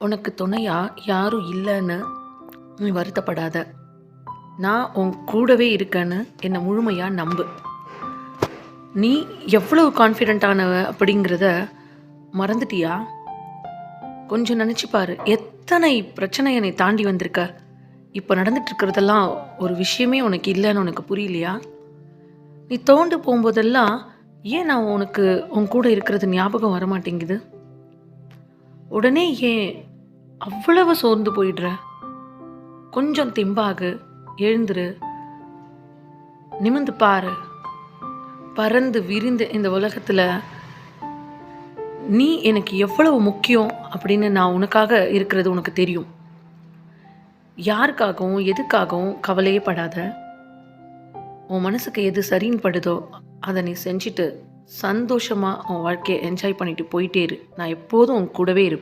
உனக்கு துணையா யாரும் இல்லைன்னு நீ வருத்தப்படாத. நான் உன் கூடவே இருக்கேன்னு என்னை முழுமையாக நம்பு. நீ எவ்வளவு கான்ஃபிடென்ட்டானவ அப்படிங்கிறத மறந்துட்டியா? கொஞ்சம் நினச்சி பாரு. எத்தனை பிரச்சனை என்னை தாண்டி வந்திருக்க. இப்போ நடந்துட்டு இருக்கிறதெல்லாம் ஒரு விஷயமே உனக்கு இல்லைன்னு உனக்கு புரியலையா? நீ தோண்டு போகும்போதெல்லாம் ஏன் நான் உனக்கு உன் கூட இருக்கிறது ஞாபகம் வரமாட்டேங்குது? உடனே ஏன் அவ்வளவு சோர்ந்து போயிடுற? கொஞ்சம் தெம்பாகு, எழுந்துரு, நிமிந்து பாரு. பறந்து விரிந்து இந்த உலகத்தில் நீ எனக்கு எவ்வளவு முக்கியம் அப்படின்னு நான் உனக்காக இருக்கிறது உனக்கு தெரியும். யாருக்காகவும் எதுக்காகவும் கவலையே படாத. உன் மனசுக்கு எது சரின்னு படுதோ அதை நீ செஞ்சுட்டு சந்தோஷமாக உன் வாழ்க்கையை என்ஜாய் பண்ணிட்டு போயிட்டே இரு. நான் எப்போதும் உன் கூடவே இருப்பேன்.